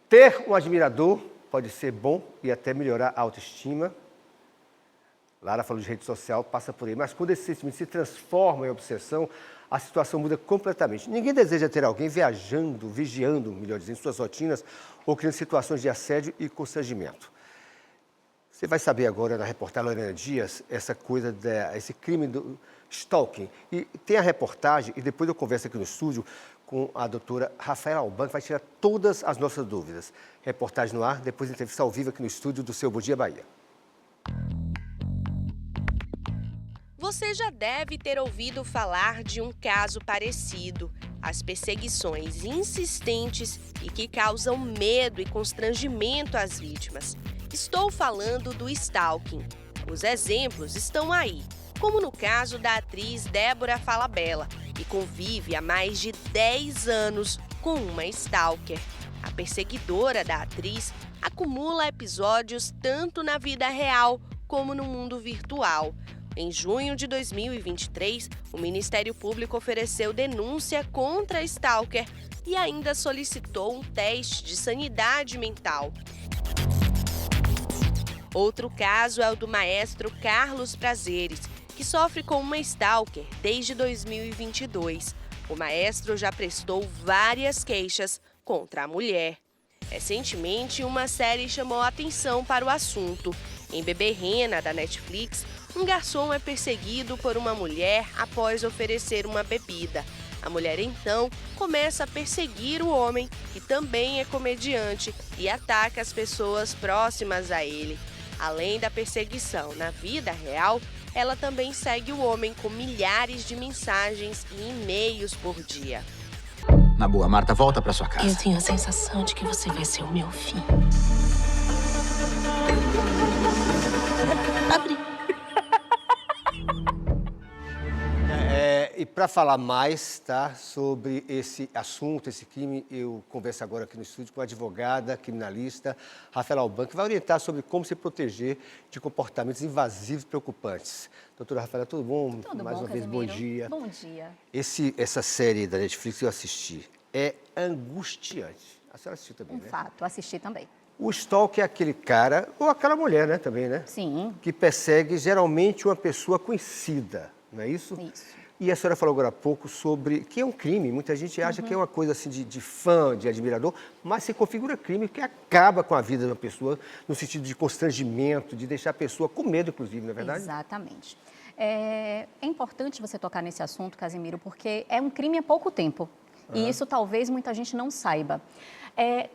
Ter um admirador pode ser bom e até melhorar a autoestima. Lara falou de rede social, passa por aí. Mas quando esse sentimento se transforma em obsessão, a situação muda completamente. Ninguém deseja ter alguém vigiando, melhor dizendo, suas rotinas ou criando situações de assédio e constrangimento. Você vai saber agora na reportagem Lorena Dias essa coisa, esse crime do stalking. E tem a reportagem, e depois eu converso aqui no estúdio com a doutora Rafaela Alban, que vai tirar todas as nossas dúvidas. Reportagem no ar, depois entrevista ao vivo aqui no estúdio do seu Bom Dia Bahia. Você já deve ter ouvido falar de um caso parecido. As perseguições insistentes e que causam medo e constrangimento às vítimas. Estou falando do stalking. Os exemplos estão aí, como no caso da atriz Débora Falabella, que convive há mais de 10 anos com uma stalker. A perseguidora da atriz acumula episódios tanto na vida real como no mundo virtual. Em junho de 2023, o Ministério Público ofereceu denúncia contra a stalker e ainda solicitou um teste de sanidade mental. Outro caso é o do maestro Carlos Prazeres, que sofre com uma stalker desde 2022. O maestro já prestou várias queixas contra a mulher. Recentemente, uma série chamou a atenção para o assunto. Em Bebê Rena, da Netflix, um garçom é perseguido por uma mulher após oferecer uma bebida. A mulher, então, começa a perseguir o homem, que também é comediante, e ataca as pessoas próximas a ele. Além da perseguição na vida real, ela também segue o homem com milhares de mensagens e e-mails por dia. Na boa, Marta, volta pra sua casa. Eu tenho a sensação de que você vai ser o meu fim. Abre. E para falar mais, tá, sobre esse assunto, esse crime, eu converso agora aqui no estúdio com a advogada criminalista Rafaela Alban, que vai orientar sobre como se proteger de comportamentos invasivos e preocupantes. Doutora Rafaela, tudo bom? Tudo mais bom, uma vez, bom dia. Bom dia. Essa série da Netflix que eu assisti é angustiante. A senhora assistiu também, né? Fato, assisti também. O stalker é aquele cara, ou aquela mulher, né, também, né? Sim. Que persegue geralmente uma pessoa conhecida, não é isso? Isso. E a senhora falou agora há pouco sobre que é um crime. Muita gente acha que é uma coisa assim de fã, de admirador, mas se configura crime que acaba com a vida de uma pessoa no sentido de constrangimento, de deixar a pessoa com medo, inclusive, não é verdade? Exatamente. É importante você tocar nesse assunto, Casimiro, porque é um crime há pouco tempo. E isso talvez muita gente não saiba.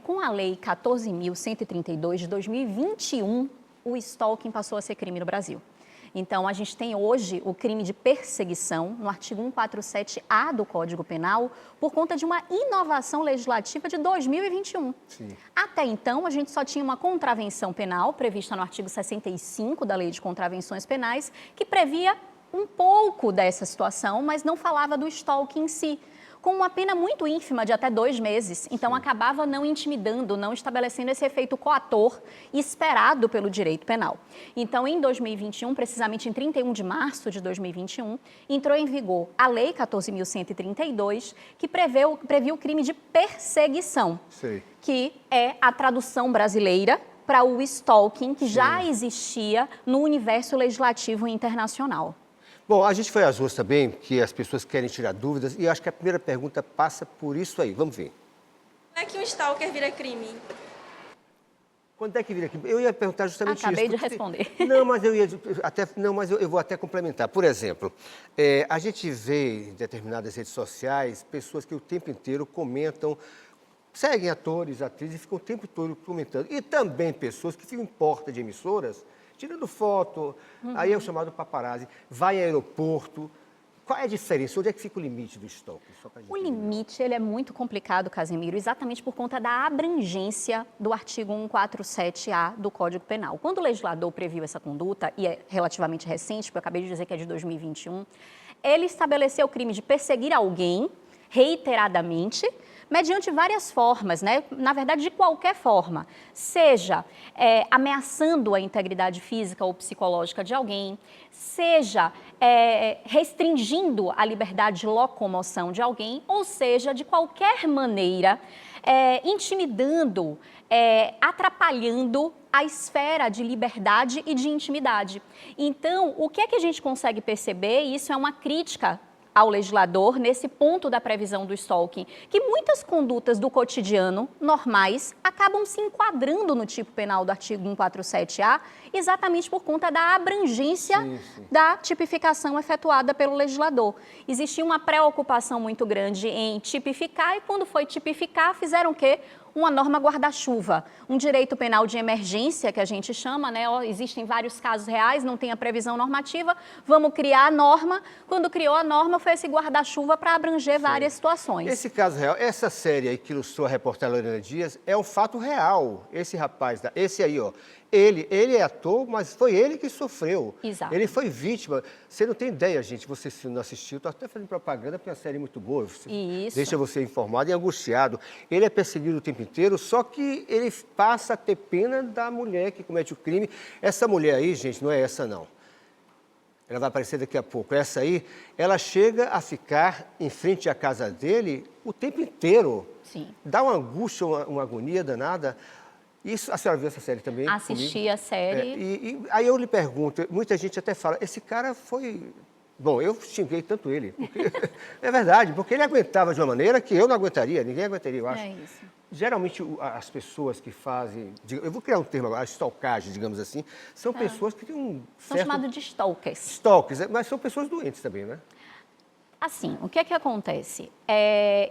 Com a Lei 14.132 de 2021, o stalking passou a ser crime no Brasil. Então, a gente tem hoje o crime de perseguição no artigo 147-A do Código Penal por conta de uma inovação legislativa de 2021. Sim. Até então, a gente só tinha uma contravenção penal prevista no artigo 65 da Lei de Contravenções Penais, que previa um pouco dessa situação, mas não falava do stalking em si, com uma pena muito ínfima de até 2 meses. Então, acabava não intimidando, não estabelecendo esse efeito coator esperado pelo direito penal. Então, em 2021, precisamente em 31 de março de 2021, entrou em vigor a Lei 14.132, que previu o crime de perseguição, Sei. que é a tradução brasileira para o stalking, que já existia no universo legislativo internacional. Bom, a gente foi às ruas também, que as pessoas querem tirar dúvidas, e acho que a primeira pergunta passa por isso aí. Vamos ver. Como é que um stalker vira crime? Quando é que vira crime? Eu ia perguntar justamente Acabei isso. de responder. Não, mas eu vou até complementar. Por exemplo, a gente vê em determinadas redes sociais pessoas que o tempo inteiro comentam, seguem atores, atrizes e ficam o tempo todo comentando. E também pessoas que ficam em porta de emissoras tirando foto, aí é o chamado paparazzi, vai ao aeroporto. Qual é a diferença? Onde é que fica o limite do stalking? O limite ele é muito complicado, Casimiro, exatamente por conta da abrangência do artigo 147-A do Código Penal. Quando o legislador previu essa conduta, e é relativamente recente, porque eu acabei de dizer que é de 2021, ele estabeleceu o crime de perseguir alguém reiteradamente, mediante várias formas, né? Na verdade, de qualquer forma, seja ameaçando a integridade física ou psicológica de alguém, seja restringindo a liberdade de locomoção de alguém, ou seja, de qualquer maneira, intimidando, atrapalhando a esfera de liberdade e de intimidade. Então, o que é que a gente consegue perceber, e isso é uma crítica ao legislador nesse ponto da previsão do stalking, que muitas condutas do cotidiano, normais, acabam se enquadrando no tipo penal do artigo 147-A, exatamente por conta da abrangência da tipificação efetuada pelo legislador. Existia uma preocupação muito grande em tipificar, e quando foi tipificar, fizeram o quê? Uma norma guarda-chuva, um direito penal de emergência, que a gente chama, né? Existem vários casos reais, não tem a previsão normativa, vamos criar a norma. Quando criou a norma, foi esse guarda-chuva para abranger várias situações. Esse caso real, essa série aí que ilustrou a repórter Lorena Dias, é um fato real. Esse rapaz, esse aí, ó, ele é ator, mas foi ele que sofreu. Exato. Ele foi vítima. Você não tem ideia, gente, você se não assistiu, estou até fazendo propaganda, porque é uma série muito boa. Isso. Deixa você informado e angustiado. Ele é perseguido o tempo inteiro, só que ele passa a ter pena da mulher que comete o crime. Essa mulher aí, gente, não é essa não. Ela vai aparecer daqui a pouco. Essa aí, ela chega a ficar em frente à casa dele o tempo inteiro. Sim. Dá uma angústia, uma agonia danada. Isso, a senhora viu essa série também? Assisti comigo? a série. E aí eu lhe pergunto, muita gente até fala, esse cara foi... Bom, eu xinguei tanto ele, porque... é verdade, porque ele aguentava de uma maneira que eu não aguentaria, ninguém aguentaria, eu acho. É isso. Geralmente, as pessoas que fazem... Eu vou criar um termo agora, a stalkagem, digamos assim, são pessoas que têm um São certo... chamados de stalkers. Stalkers, mas são pessoas doentes também, né? Assim, o que é que acontece?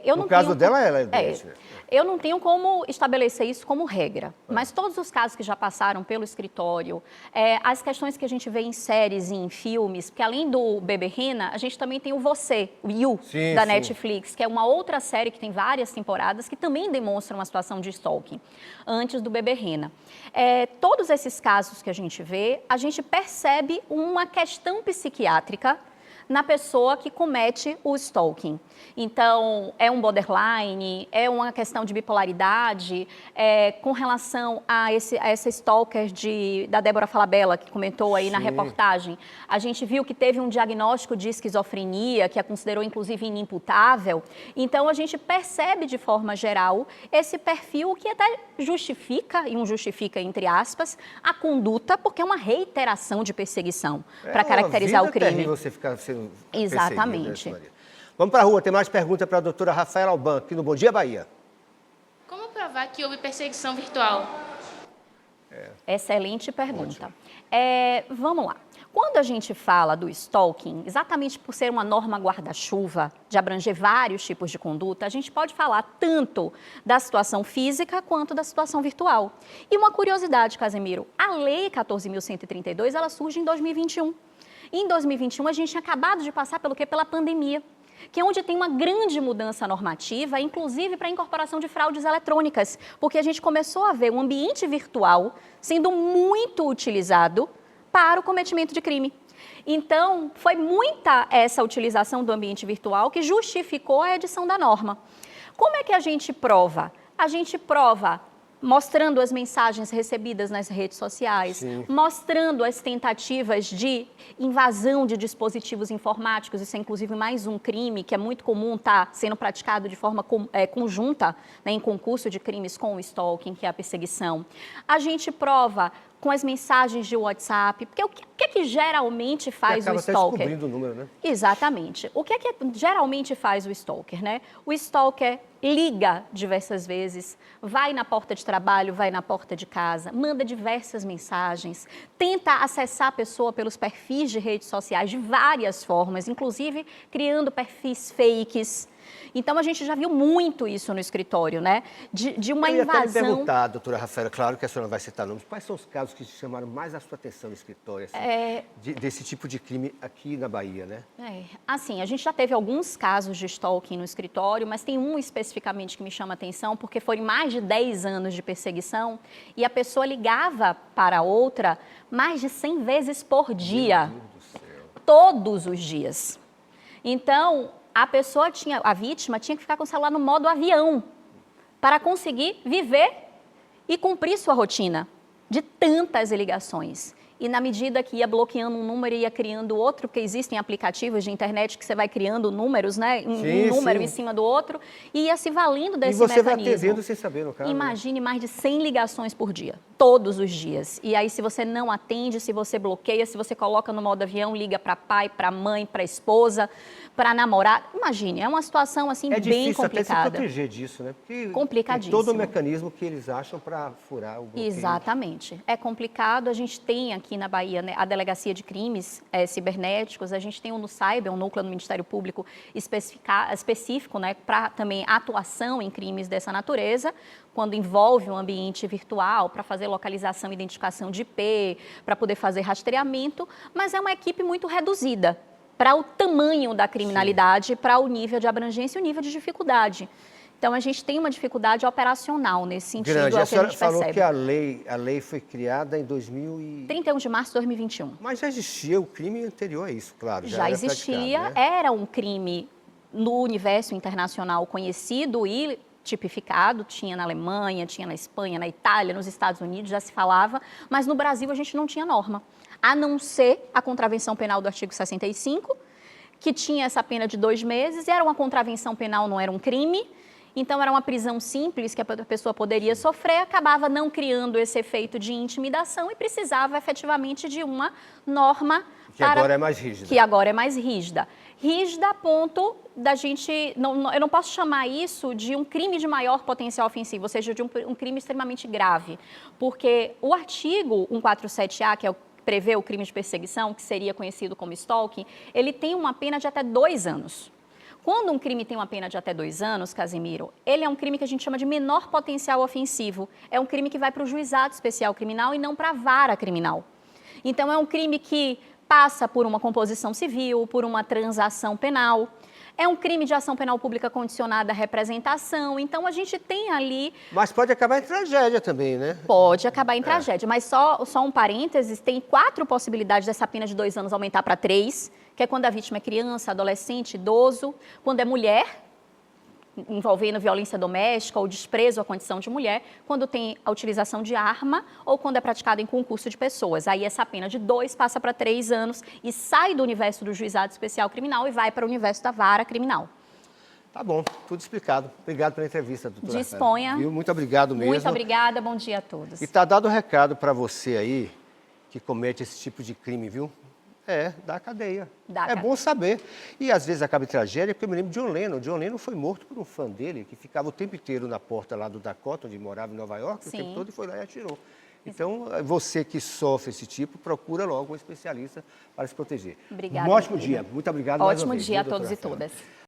Eu No não caso tenho dela, ela é doente, né? Eu não tenho como estabelecer isso como regra, mas todos os casos que já passaram pelo escritório, as questões que a gente vê em séries e em filmes, porque além do Bebê Rena, a gente também tem o Você, o You, da Netflix, que é uma outra série que tem várias temporadas, que também demonstra uma situação de stalking, antes do Bebê Rena. Todos esses casos que a gente vê, a gente percebe uma questão psiquiátrica na pessoa que comete o stalking. Então, é um borderline, é uma questão de bipolaridade, com relação a essa stalker da Débora Falabella, que comentou aí na reportagem. A gente viu que teve um diagnóstico de esquizofrenia, que a considerou inclusive inimputável. Então, a gente percebe de forma geral esse perfil que até justifica, e justifica entre aspas, a conduta, porque é uma reiteração de perseguição para caracterizar o crime. Você ficar sendo Exatamente. Né, vamos para a rua, tem mais pergunta para a doutora Rafaela Alban, aqui no Bom Dia Bahia. Como provar que houve perseguição virtual? Excelente pergunta. Vamos lá. Quando a gente fala do stalking, exatamente por ser uma norma guarda-chuva, de abranger vários tipos de conduta, a gente pode falar tanto da situação física quanto da situação virtual. E uma curiosidade, Casemiro, a Lei 14.132, ela surge em 2021. Em 2021, a gente tinha acabado de passar pelo quê? Pela pandemia, que é onde tem uma grande mudança normativa, inclusive para a incorporação de fraudes eletrônicas, porque a gente começou a ver um ambiente virtual sendo muito utilizado para o cometimento de crime. Então, foi muita essa utilização do ambiente virtual que justificou a edição da norma. Como é que a gente prova? A gente prova mostrando as mensagens recebidas nas redes sociais, mostrando as tentativas de invasão de dispositivos informáticos. Isso é, inclusive, mais um crime que é muito comum estar sendo praticado de forma conjunta, né, em concurso de crimes com o stalking, que é a perseguição. A gente prova com as mensagens de WhatsApp, porque o que é que geralmente faz o stalker? Acaba até descobrindo o número, né? Exatamente. O que é que geralmente faz o stalker, né? O stalker liga diversas vezes, vai na porta de trabalho, vai na porta de casa, manda diversas mensagens, tenta acessar a pessoa pelos perfis de redes sociais de várias formas, inclusive criando perfis fakes. Então, a gente já viu muito isso no escritório, né? De uma invasão... Eu ia até lhe perguntar, doutora Rafaela, claro que a senhora não vai citar nomes, quais são os casos que chamaram mais a sua atenção no escritório, assim, desse tipo de crime aqui na Bahia, né? Assim, a gente já teve alguns casos de stalking no escritório, mas tem um especificamente que me chama a atenção, porque foram mais de 10 anos de perseguição e a pessoa ligava para outra mais de 100 vezes por dia. Meu Deus do céu. Todos os dias. Então, a vítima tinha que ficar com o celular no modo avião para conseguir viver e cumprir sua rotina de tantas ligações. e na medida que ia bloqueando um número, ia criando outro, porque existem aplicativos de internet que você vai criando números, né? Um número em cima do outro, e ia se valendo desse mecanismo. E você vai atendendo sem saber, no caso. Imagine mais de 100 ligações por dia, todos os dias. E aí, se você não atende, se você bloqueia, se você coloca no modo avião, liga para pai, para mãe, para esposa, para namorado. Imagine, é uma situação assim bem difícil complicada. até se proteger disso, né? Porque complicadíssimo. tem todo o mecanismo que eles acham para furar o bloqueio. Exatamente. É complicado. A gente tem aqui na Bahia, né, a Delegacia de Crimes Cibernéticos, a gente tem o NUCyber, um núcleo no Ministério Público específico, né, para também atuação em crimes dessa natureza, quando envolve um ambiente virtual, para fazer localização e identificação de IP, para poder fazer rastreamento, mas é uma equipe muito reduzida para o tamanho da criminalidade, para o nível de abrangência e o nível de dificuldade. Então, a gente tem uma dificuldade operacional nesse sentido, grande. é o que a gente falou percebe. Que a lei foi criada em 31 de março de 2021. Mas já existia o crime anterior a isso, claro. Já existia, praticado, né? era um crime no universo internacional conhecido e tipificado, tinha na Alemanha, tinha na Espanha, na Itália, nos Estados Unidos, já se falava, mas no Brasil a gente não tinha norma, a não ser a contravenção penal do artigo 65, que tinha essa pena de 2 meses, e era uma contravenção penal, não era um crime, então era uma prisão simples que a pessoa poderia sofrer, acabava não criando esse efeito de intimidação e precisava efetivamente de uma norma que agora é mais rígida. Que agora é mais rígida. Rígida a ponto da gente... eu não posso chamar isso de um crime de maior potencial ofensivo, ou seja, de um crime extremamente grave, porque o artigo 147A, que é o prevê o crime de perseguição, que seria conhecido como stalking, ele tem uma pena de até 2 anos. Quando um crime tem uma pena de até 2 anos, Casimiro, ele é um crime que a gente chama de menor potencial ofensivo. É um crime que vai para o juizado especial criminal e não para a vara criminal. Então, é um crime que passa por uma composição civil, por uma transação penal. É um crime de ação penal pública condicionada à representação. Então, a gente tem ali... Mas pode acabar em tragédia também, né? Pode acabar em tragédia. Mas só um parênteses, tem 4 possibilidades dessa pena de 2 anos aumentar para 3, que é quando a vítima é criança, adolescente, idoso, quando é mulher, envolvendo violência doméstica ou desprezo à condição de mulher, quando tem a utilização de arma ou quando é praticado em concurso de pessoas. Aí essa pena de 2 passa para 3 anos e sai do universo do juizado especial criminal e vai para o universo da vara criminal. Tá bom, tudo explicado. Obrigado pela entrevista, doutora. Disponha. Viu? Muito obrigado mesmo. Muito obrigada, bom dia a todos. E tá dado o recado para você aí que comete esse tipo de crime, viu? Da cadeia. É bom saber. E às vezes acaba em tragédia, porque eu me lembro de John Lennon. John Lennon foi morto por um fã dele, que ficava o tempo inteiro na porta lá do Dakota, onde morava em Nova York, o tempo todo, e foi lá e atirou. Então, você que sofre esse tipo, procura logo um especialista para se proteger. Obrigada. Um ótimo dia. Muito obrigado mais uma vez. Ótimo dia a todos e todas.